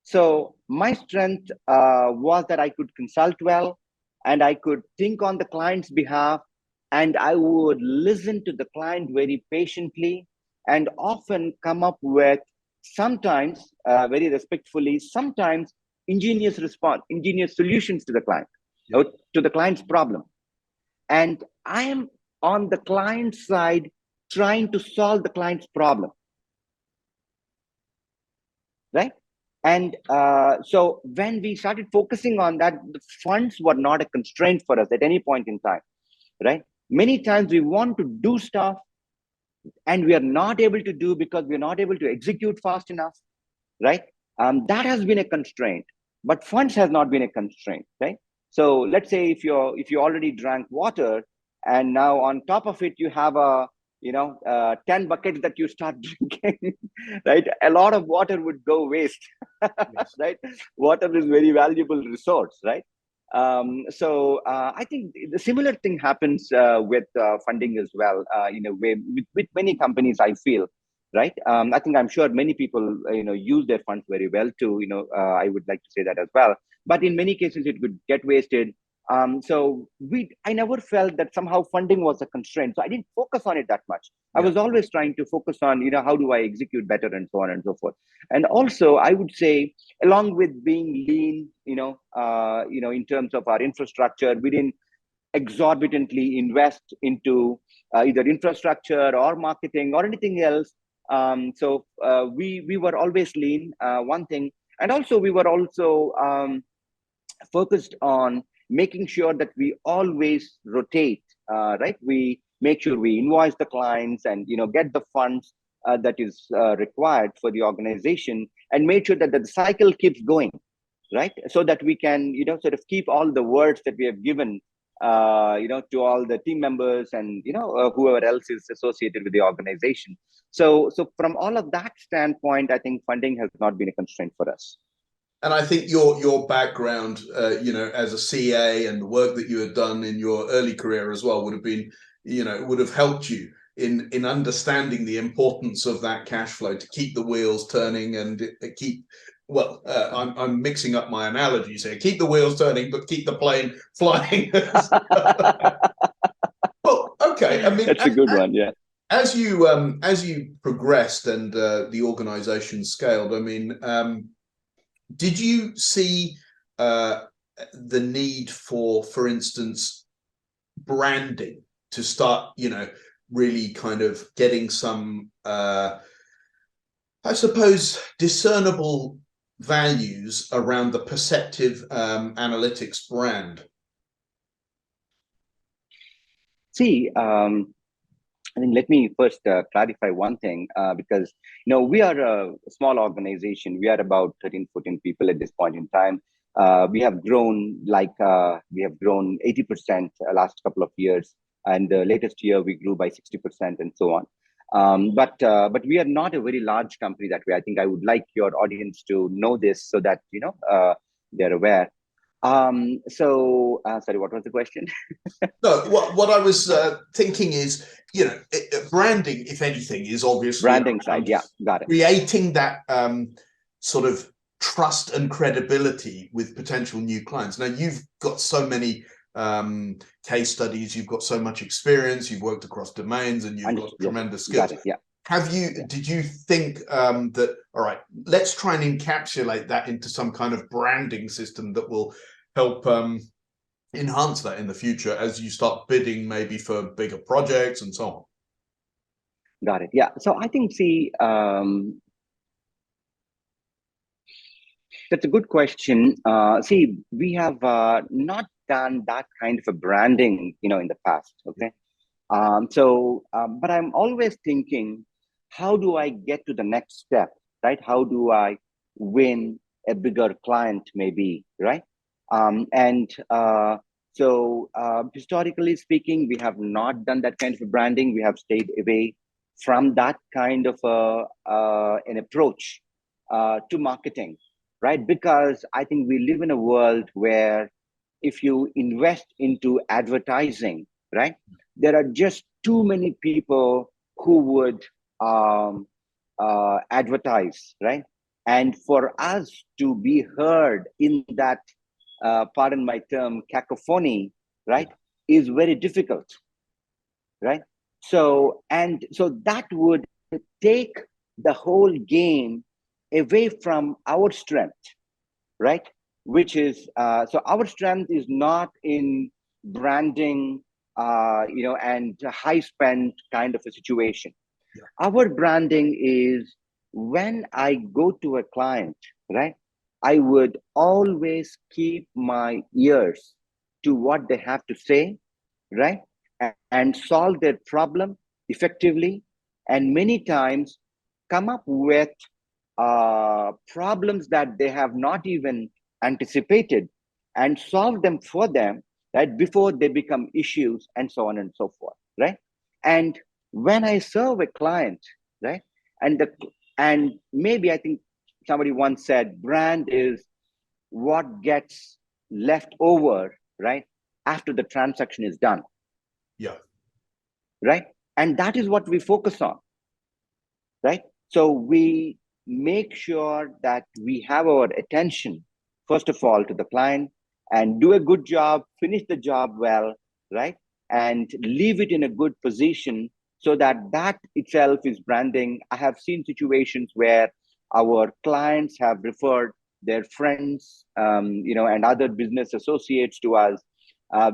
So my strength was that I could consult well and I could think on the client's behalf, and I would listen to the client very patiently and often come up with sometimes very respectfully, sometimes ingenious solutions to the client, or to the client's problem. And I am on the client side trying to solve the client's problem, right? And so when we started focusing on that, the funds were not a constraint for us at any point in time, right? Many times we want to do stuff and we are not able to do because we're not able to execute fast enough, right? That has been a constraint, but funds has not been a constraint, right? So let's say if you already drank water and now on top of it you have 10 buckets that you start drinking, right? A lot of water would go waste, Yes. right? Water is very valuable resource, right? So I think the similar thing happens with funding as well. With many companies, I feel, right? I'm sure many people use their funds very well too. I would like to say that as well. But in many cases, it could get wasted. So I never felt that somehow funding was a constraint. So I didn't focus on it that much. I was always trying to focus on how do I execute better and so on and so forth. And also, I would say, along with being lean, in terms of our infrastructure, we didn't exorbitantly invest into either infrastructure or marketing or anything else. So we were always lean, one thing. And also, we were also focused on making sure that we always rotate, right? We make sure we invoice the clients and get the funds that is required for the organization, and make sure that the cycle keeps going, right? So that we can sort of keep all the words that we have given to all the team members and whoever else is associated with the organization. So from all of that standpoint, I think funding has not been a constraint for us. And I think your background, as a CA, and the work that you had done in your early career as well would have been, would have helped you in understanding the importance of that cash flow to keep the wheels turning and keep. Well, I'm mixing up my analogies here. Keep the wheels turning, but keep the plane flying. Well, okay. I mean, that's a good one. Yeah. As you progressed and the organization scaled, I mean. Did you see the need for instance, branding to start, really kind of getting some, I suppose, discernible values around the Perceptive Analytics brand? See, I think let me first clarify one thing, because we are a small organization. We are about 13, 14 people at this point in time. We have grown 80% last couple of years, and the latest year we grew by 60% and so on. But we are not a very large company that way. I think I would like your audience to know this so that they're aware. Sorry, what was the question? No, what I was thinking is, branding, if anything, is obviously Branding side. Yeah, got it. creating that sort of trust and credibility with potential new clients. Now, you've got so many case studies, you've got so much experience, you've worked across domains, and you've got tremendous skills. Got it, yeah. Did you think that, all right, let's try and encapsulate that into some kind of branding system that will help enhance that in the future as you start bidding maybe for bigger projects and so on? Got it. Yeah. So I think, that's a good question. We have not done that kind of a branding, in the past. Okay. But I'm always thinking, how do I get to the next step, right? How do I win a bigger client, maybe, right? Historically speaking, we have not done that kind of branding. We have stayed away from that kind of an approach to marketing, right? Because I think we live in a world where if you invest into advertising, right, there are just too many people who would advertise, right? And for us to be heard in that, pardon my term, cacophony, right, is very difficult, right? So that would take the whole game away from our strength, right? Which is, so our strength is not in branding, and high spend kind of a situation. Yeah. Our branding is when I go to a client, right? I would always keep my ears to what they have to say, right? And solve their problem effectively. And many times come up with problems that they have not even anticipated and solve them for them, right, before they become issues and so on and so forth, right? And when I serve a client, right, and maybe I think somebody once said brand is what gets left over, right, after the transaction is done. Yeah. Right. And that is what we focus on, right? So we make sure that we have our attention, first of all, to the client and do a good job, finish the job well, right? And leave it in a good position so that that itself is branding. I have seen situations where our clients have referred their friends, and other business associates to us.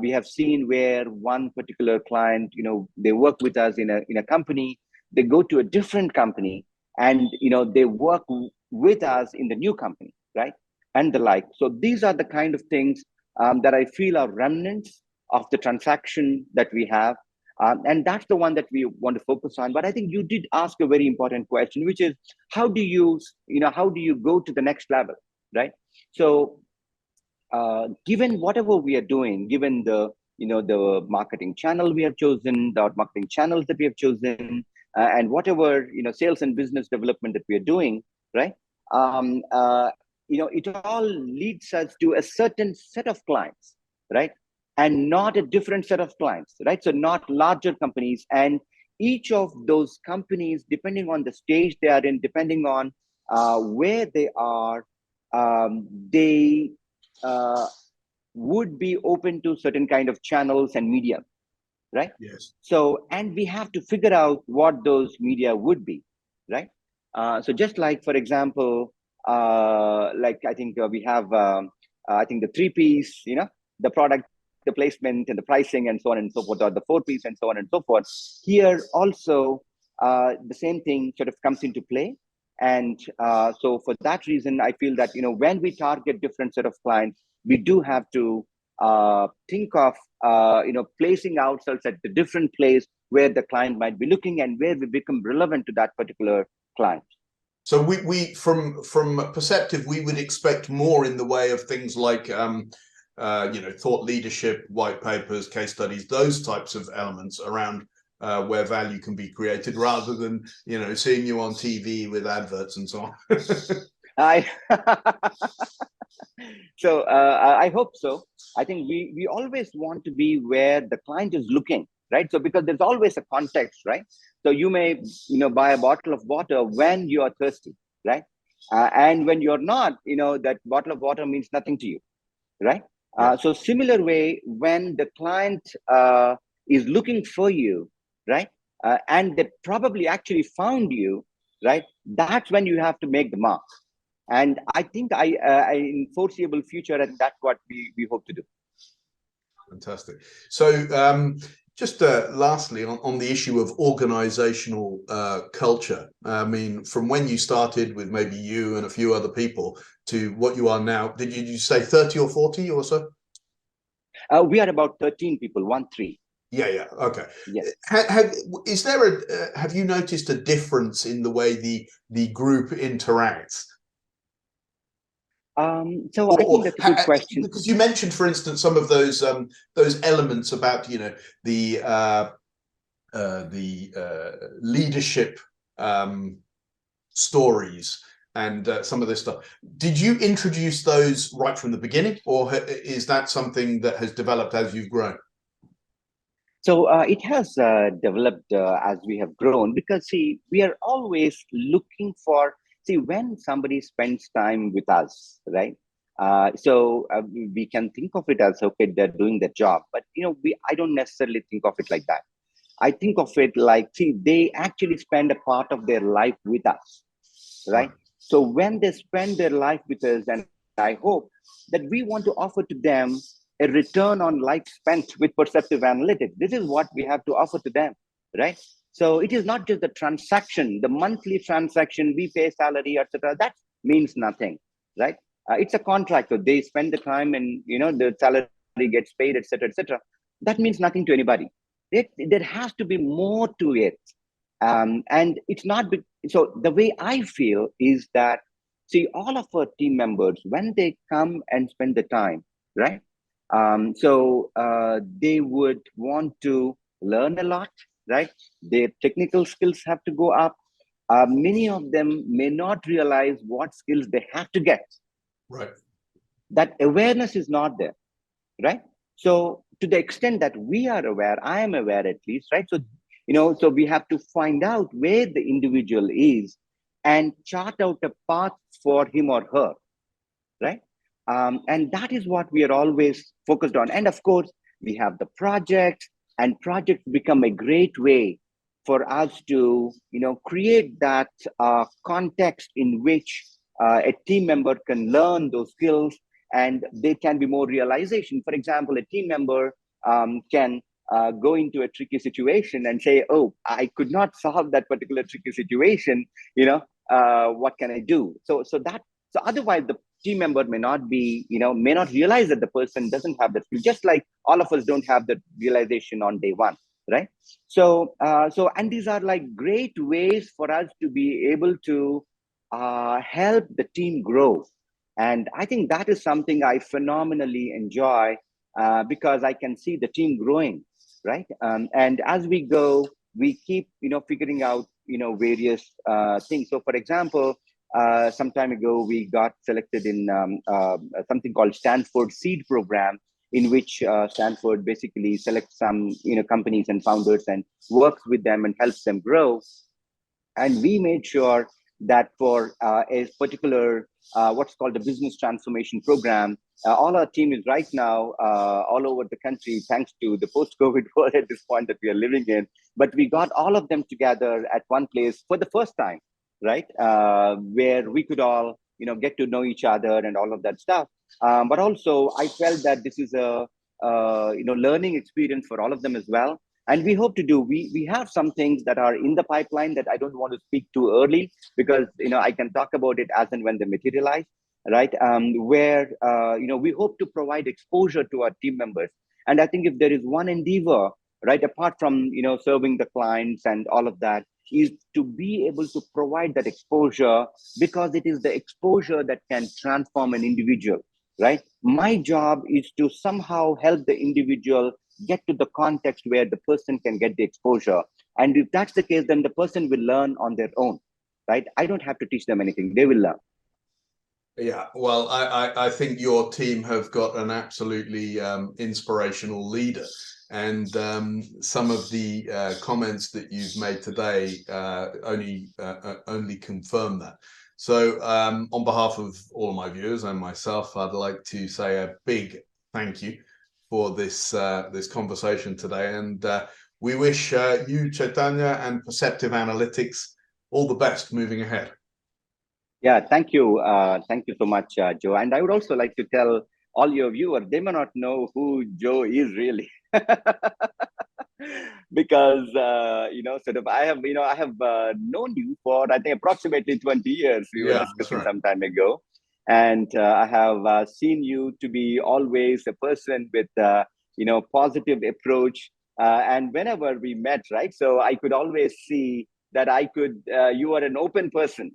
We have seen where one particular client, they work with us in a company, they go to a different company, and they work with us in the new company, right? And the like. So these are the kind of things that I feel are remnants of the transaction that we have. And that's the one that we want to focus on. But I think you did ask a very important question, which is how do you go to the next level, right? So given whatever we are doing, given the marketing channel we have chosen, the marketing channels that we have chosen, and whatever sales and business development that we are doing, right? It all leads us to a certain set of clients, right? And not a different set of clients, right? So not larger companies, and each of those companies, depending on the stage they are in, depending on where they are, they would be open to certain kind of channels and media, right? Yes. So, and we have to figure out what those media would be, right? So just like, for example, like I think we have, I think the 3 Ps, the product, the placement, and the pricing, and so on and so forth, or the 4 Ps, and so on and so forth. Here also, the same thing sort of comes into play. And so for that reason, I feel that, when we target different set of clients, we do have to think of, placing ourselves at the different place where the client might be looking and where we become relevant to that particular client. So we from Perceptive, we would expect more in the way of things like, thought leadership, white papers, case studies, those types of elements around where value can be created, rather than seeing you on TV with adverts and so on. I so I hope so. I think we always want to be where the client is looking, right? So because there's always a context, right? So you may buy a bottle of water when you are thirsty, right? And when you're not, that bottle of water means nothing to you, right? Yeah. So similar way, when the client is looking for you, right? And they probably actually found you, right? That's when you have to make the mark. And I think in foreseeable future, and that's what we hope to do. Fantastic. So just lastly, on the issue of organizational culture, I mean, from when you started with maybe you and a few other people to what you are now, did you say 30 or 40 or so? We are about 13 people, 13. Yeah. Okay. Yes. Have you noticed a difference in the way the group interacts? So I think that's a good question. Because you mentioned, for instance, some of those elements about the leadership stories and some of this stuff. Did you introduce those right from the beginning, or is that something that has developed as you've grown? So it has developed as we have grown, because see, we are always looking for, when somebody spends time with us, right? So we can think of it as, okay, they're doing their job, but I don't necessarily think of it like that. I think of it like, they actually spend a part of their life with us, right? So when they spend their life with us, and I hope that we want to offer to them a return on life spent with Perceptive Analytics. This is what we have to offer to them, right? So it is not just the transaction, the monthly transaction, we pay salary, etc. That means nothing, right? It's a contract. So they spend the time and, the salary gets paid, etc., etc. That means nothing to anybody. There has to be more to it. And it's not, so the way I feel is that, all of our team members, when they come and spend the time, right? They would want to learn a lot, right? Their technical skills have to go up. Many of them may not realize what skills they have to get. Right. That awareness is not there, right? So to the extent that we are aware, I am aware at least, right? So, so we have to find out where the individual is and chart out a path for him or her, right? And that is what we are always focused on. And of course, we have the projects, and projects become a great way for us to, create that context in which a team member can learn those skills, and there can be more realization. For example, a team member can go into a tricky situation and say, "Oh, I could not solve that particular tricky situation. What can I do?" So otherwise, the team member may not realize that the person doesn't have the skill, just like all of us don't have the realization on day one, right? So and these are like great ways for us to be able to help the team grow. And I think that is something I phenomenally enjoy, because I can see the team growing, right? And as we go, we keep figuring out various things. So for example, some time ago, we got selected in something called Stanford Seed Program, in which Stanford basically selects some companies and founders and works with them and helps them grow. And we made sure that for a particular what's called a business transformation program, all our team is right now all over the country, thanks to the post-COVID world at this point that we are living in. But we got all of them together at one place for the first time, right? Where we could all get to know each other and all of that stuff. But also, I felt that this is a learning experience for all of them as well. And we hope to do, we have some things that are in the pipeline that I don't want to speak too early, because I can talk about it as and when they materialize, right? Where we hope to provide exposure to our team members. And I think if there is one endeavor, right, apart from serving the clients and all of that, is to be able to provide that exposure, because it is the exposure that can transform an individual, right? My job is to somehow help the individual get to the context where the person can get the exposure. And if that's the case, then the person will learn on their own, right? I don't have to teach them anything. They will learn. Yeah, well, I think your team have got an absolutely inspirational leader, and some of the comments that you've made today only confirm that. So, on behalf of all of my viewers and myself, I'd like to say a big thank you for this conversation today, and we wish you, Chaitanya, and Perceptive Analytics all the best moving ahead. Yeah, thank you. Thank you so much, Joe. And I would also like to tell all your viewers, they may not know who Joe is really. Because sort of I have known you for, I think, approximately 20 years. We were Yeah, that's discussing right. some time ago, and I have seen you to be always a person with positive approach, and whenever we met, right, so I could always see that you are an open person.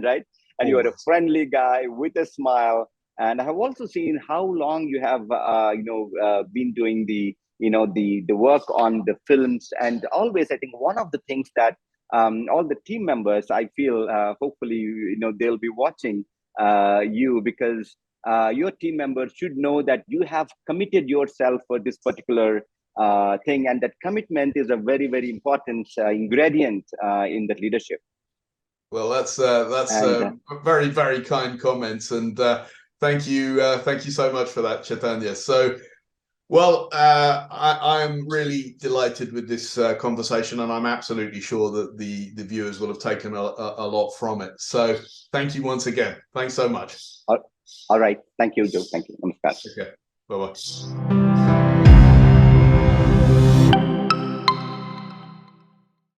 Right, and you are a Always. friendly guy with a smile. And I have also seen how long you have been doing the work on the films. And always, I think one of the things that all the team members, I feel, hopefully, they'll be watching you, because your team members should know that you have committed yourself for this particular thing, and that commitment is a very, very important ingredient in the leadership. Well, that's And very, very kind comments, and thank you so much for that, Chaitanya. So, well, I am really delighted with this conversation, and I'm absolutely sure that the viewers will have taken a lot from it. So, thank you once again. Thanks so much. all right, thank you, Joe. Thank you. Namaskar. Okay, bye bye.